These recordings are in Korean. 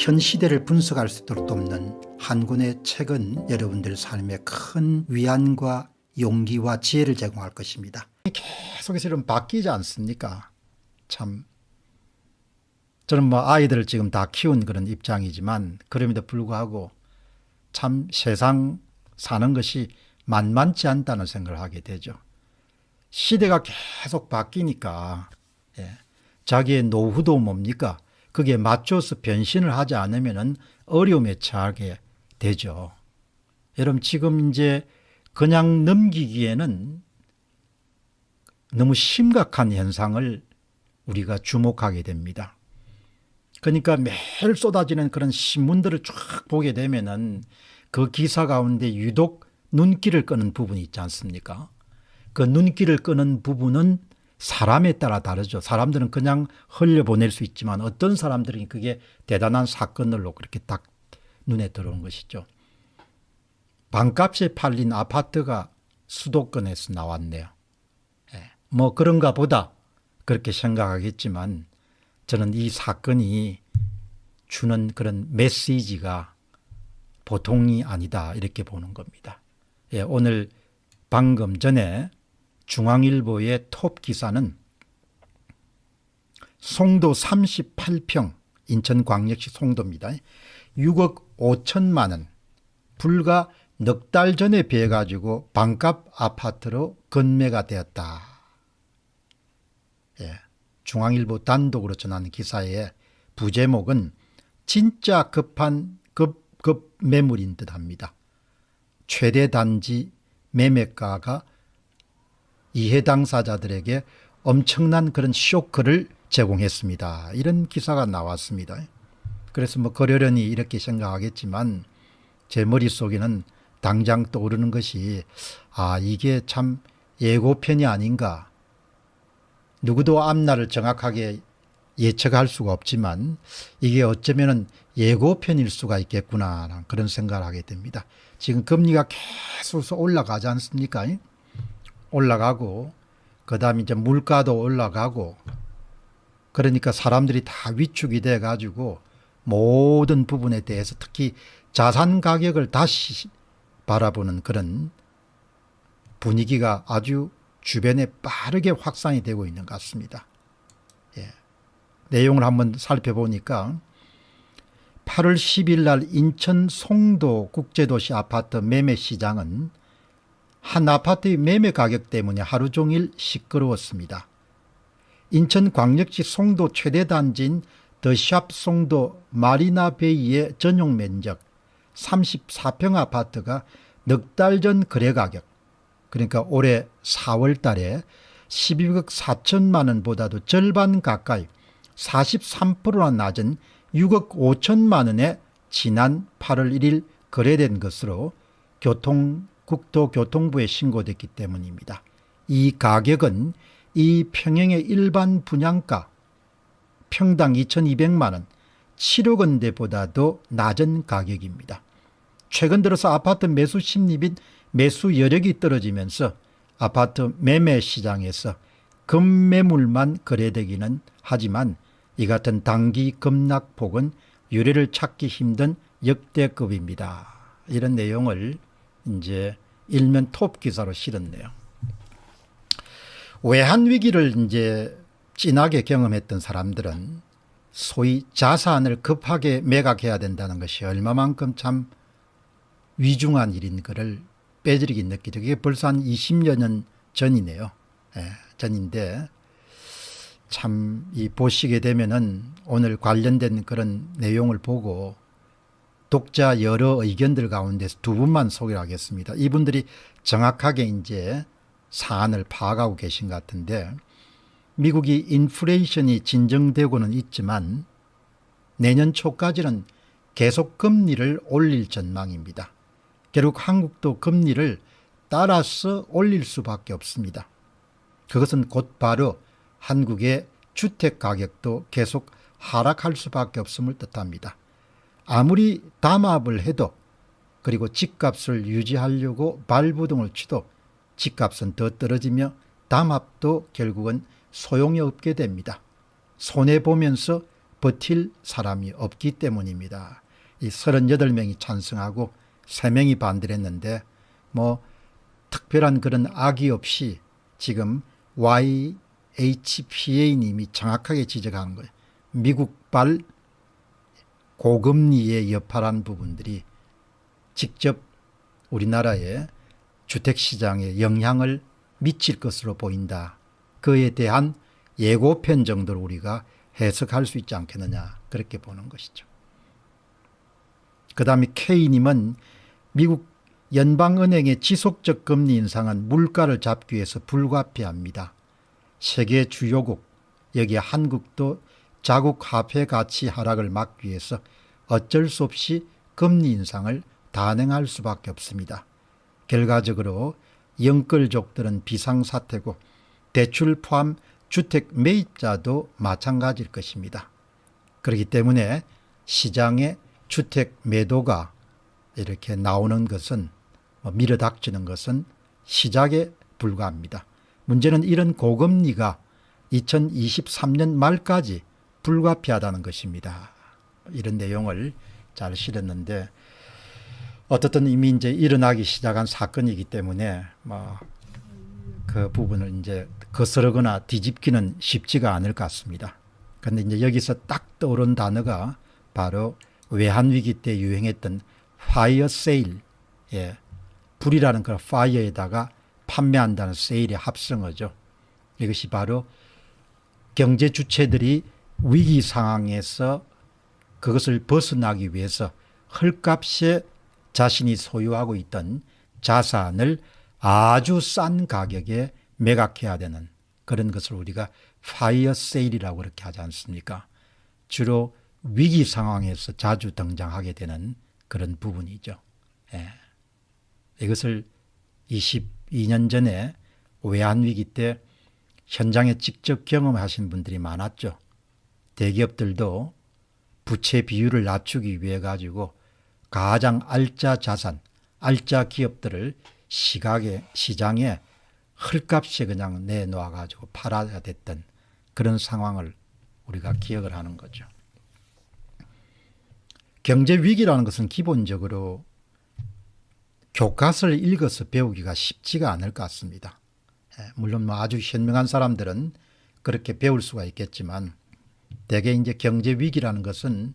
현 시대를 분석할 수 있도록 돕는 한 권의 책은 여러분들 삶에 큰 위안과 용기와 지혜를 제공할 것입니다. 계속해서 이런 바뀌지 않습니까? 참 저는 뭐 아이들을 지금 다 키운 그런 입장이지만 그럼에도 불구하고 참 세상 사는 것이 만만치 않다는 생각을 하게 되죠. 시대가 계속 바뀌니까 자기의 노후도 뭡니까? 그게 맞춰서 변신을 하지 않으면 어려움에 처하게 되죠. 여러분 지금 이제 그냥 넘기기에는 너무 심각한 현상을 우리가 주목하게 됩니다. 그러니까 매일 쏟아지는 그런 신문들을 쫙 보게 되면은 그 기사 가운데 유독 눈길을 끄는 부분이 있지 않습니까? 그 눈길을 끄는 부분은 사람에 따라 다르죠. 사람들은 그냥 흘려보낼 수 있지만 어떤 사람들은 그게 대단한 사건으로 그렇게 딱 눈에 들어오는 것이죠. 반값에 팔린 아파트가 수도권에서 나왔네요. 뭐 그런가 보다 그렇게 생각하겠지만 저는 이 사건이 주는 그런 메시지가 보통이 아니다 이렇게 보는 겁니다. 오늘 방금 전에 중앙일보의 톱 기사는 송도 38평 인천광역시 송도입니다. 6억 5천만 원 불과 넉 달 전에 비해가지고 반값 아파트로 건매가 되었다. 중앙일보 단독으로 전한 기사의 부제목은 진짜 급한 급 매물인 듯합니다. 최대 단지 매매가가 이해 당사자들에게 엄청난 그런 쇼크를 제공했습니다. 이런 기사가 나왔습니다. 그래서 뭐 그러려니 이렇게 생각하겠지만 제 머릿속에는 당장 떠오르는 것이 이게 참 예고편이 아닌가. 누구도 앞날을 정확하게 예측할 수가 없지만 이게 어쩌면 예고편일 수가 있겠구나 그런 생각을 하게 됩니다. 지금 금리가 계속 올라가지 않습니까? 올라가고 그다음에 이제 물가도 올라가고 그러니까 사람들이 다 위축이 돼 가지고 모든 부분에 대해서 특히 자산 가격을 다시 바라보는 그런 분위기가 아주 주변에 빠르게 확산이 되고 있는 것 같습니다. 내용을 한번 살펴보니까 8월 10일 날 인천 송도 국제도시 아파트 매매 시장은 한 아파트의 매매 가격 때문에 하루 종일 시끄러웠습니다. 인천광역시 송도 최대 단지인 더샵 송도 마리나베이의 전용 면적 34평 아파트가 넉 달 전 거래 가격 그러니까 올해 4월 달에 12억 4천만 원보다도 절반 가까이 43%나 낮은 6억 5천만 원에 지난 8월 1일 거래된 것으로 국토교통부에 신고됐기 때문입니다. 이 가격은 이 평형의 일반 분양가 평당 2,200만 원, 7억 원대보다도 낮은 가격입니다. 최근 들어서 아파트 매수 심리 및 매수 여력이 떨어지면서 아파트 매매 시장에서 급매물만 거래되기는 하지만 이 같은 단기 급락폭은 유례를 찾기 힘든 역대급입니다. 이런 내용을 이제 일면 톱 기사로 실었네요. 외환 위기를 이제 진하게 경험했던 사람들은 소위 자산을 급하게 매각해야 된다는 것이 얼마만큼 참 위중한 일인 것을 빼뜨리기 느끼죠. 이게 벌써 한 20여 년 전이네요. 전인데 참 이 보시게 되면은 오늘 관련된 그런 내용을 보고 독자 여러 의견들 가운데서 두 분만 소개를 하겠습니다. 이분들이 정확하게 이제 사안을 파악하고 계신 것 같은데 미국이 인플레이션이 진정되고는 있지만 내년 초까지는 계속 금리를 올릴 전망입니다. 결국 한국도 금리를 따라서 올릴 수밖에 없습니다. 그것은 곧바로 한국의 주택 가격도 계속 하락할 수밖에 없음을 뜻합니다. 아무리 담합을 해도 그리고 집값을 유지하려고 발부동을 치도 집값은 더 떨어지며 담합도 결국은 소용이 없게 됩니다. 손해보면서 버틸 사람이 없기 때문입니다. 이 38명이 찬성하고 3명이 반대를 했는데 뭐 특별한 그런 악의 없이 지금 YHPA님이 정확하게 지적한 거예요. 미국발 고금리의 여파란 부분들이 직접 우리나라의 주택시장에 영향을 미칠 것으로 보인다. 그에 대한 예고편 정도로 우리가 해석할 수 있지 않겠느냐, 그렇게 보는 것이죠. 그 다음에 K님은 미국 연방은행의 지속적 금리 인상은 물가를 잡기 위해서 불가피합니다. 세계 주요국, 여기에 한국도 자국 화폐 가치 하락을 막기 위해서 어쩔 수 없이 금리 인상을 단행할 수밖에 없습니다. 결과적으로 영끌족들은 비상사태고 대출 포함 주택 매입자도 마찬가지일 것입니다. 그렇기 때문에 시장에 주택 매도가 이렇게 나오는 것은 밀어닥치는 것은 시작에 불과합니다. 문제는 이런 고금리가 2023년 말까지 불가피하다는 것입니다. 이런 내용을 잘 실었는데 어떻든 이미 이제 일어나기 시작한 사건이기 때문에 그 부분을 이제 거스르거나 뒤집기는 쉽지가 않을 것 같습니다. 그런데 이제 여기서 딱 떠오른 단어가 바로 외환위기 때 유행했던 파이어 세일, 예, 불이라는 그 파이어에다가 판매한다는 세일의 합성어죠. 이것이 바로 경제 주체들이 위기 상황에서 그것을 벗어나기 위해서 헐값에 자신이 소유하고 있던 자산을 아주 싼 가격에 매각해야 되는 그런 것을 우리가 파이어 세일이라고 그렇게 하지 않습니까? 주로 위기 상황에서 자주 등장하게 되는 그런 부분이죠. 예. 이것을 22년 전에 외환위기 때 현장에 직접 경험하신 분들이 많았죠. 대기업들도 부채 비율을 낮추기 위해 가지고 가장 알짜 자산, 알짜 기업들을 시장에 헐값에 그냥 내놓아 가지고 팔아야 됐던 그런 상황을 우리가 기억을 하는 거죠. 경제 위기라는 것은 기본적으로 교과서를 읽어서 배우기가 쉽지가 않을 것 같습니다. 물론 아주 현명한 사람들은 그렇게 배울 수가 있겠지만 대개 이제 경제 위기라는 것은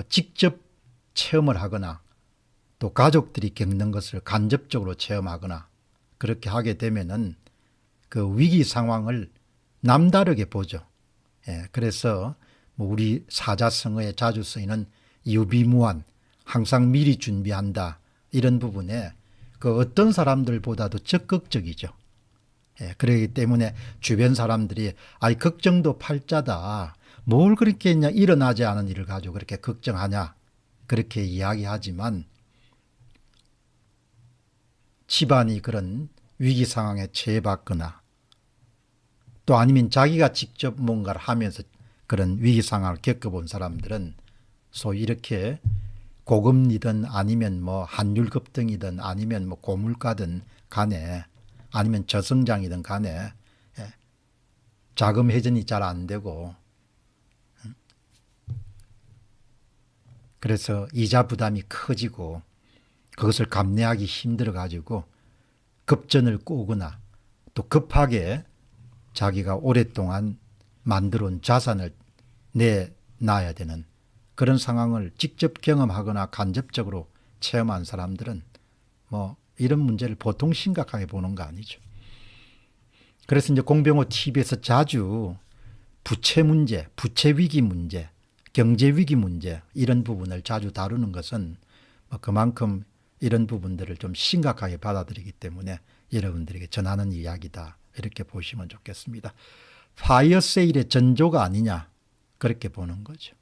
직접 체험을 하거나 또 가족들이 겪는 것을 간접적으로 체험하거나 그렇게 하게 되면은 그 위기 상황을 남다르게 보죠. 그래서 우리 사자성어에 자주 쓰이는 유비무환, 항상 미리 준비한다, 이런 부분에 그 어떤 사람들보다도 적극적이죠. 그렇기 때문에 주변 사람들이 걱정도 팔자다, 뭘 그렇게 했냐, 일어나지 않은 일을 가지고 그렇게 걱정하냐, 그렇게 이야기하지만 집안이 그런 위기 상황에 처해봤거나 또 아니면 자기가 직접 뭔가를 하면서 그런 위기 상황을 겪어본 사람들은 소위 이렇게 고금리든 아니면 뭐 환율 급등이든 아니면 뭐 고물가든 간에 아니면 저성장이든 간에 자금 회전이 잘 안 되고 그래서 이자 부담이 커지고 그것을 감내하기 힘들어 가지고 급전을 꼬거나 또 급하게 자기가 오랫동안 만들어 온 자산을 내놔야 되는 그런 상황을 직접 경험하거나 간접적으로 체험한 사람들은 뭐 이런 문제를 보통 심각하게 보는 거 아니죠. 그래서 이제 공병호 TV에서 자주 부채 문제, 부채 위기 문제, 경제 위기 문제 이런 부분을 자주 다루는 것은 그만큼 이런 부분들을 좀 심각하게 받아들이기 때문에 여러분들에게 전하는 이야기다, 이렇게 보시면 좋겠습니다. 파이어 세일의 전조가 아니냐, 그렇게 보는 거죠.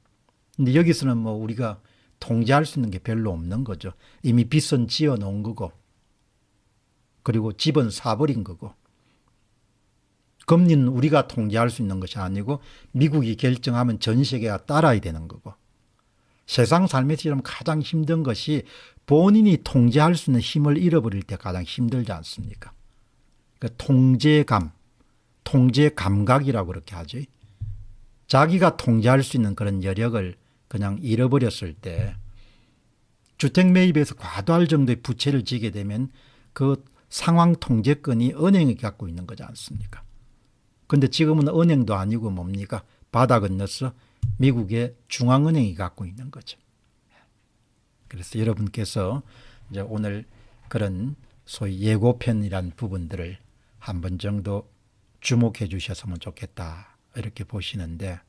근데 여기서는 뭐 우리가 통제할 수 있는 게 별로 없는 거죠. 이미 빚은 지어 놓은 거고 그리고 집은 사버린 거고 금리는 우리가 통제할 수 있는 것이 아니고 미국이 결정하면 전 세계가 따라야 되는 거고 세상 삶에서 가장 힘든 것이 본인이 통제할 수 있는 힘을 잃어버릴 때 가장 힘들지 않습니까? 그 통제 감각이라고 그렇게 하죠. 자기가 통제할 수 있는 그런 여력을 그냥 잃어버렸을 때 주택 매입에서 과도할 정도의 부채를 지게 되면 그 상황 통제권이 은행이 갖고 있는 거지 않습니까? 근데 지금은 은행도 아니고 뭡니까? 바다 건너서 미국의 중앙은행이 갖고 있는 거죠. 그래서 여러분께서 이제 오늘 그런 소위 예고편이란 부분들을 한 번 정도 주목해 주셨으면 좋겠다 이렇게 보시는데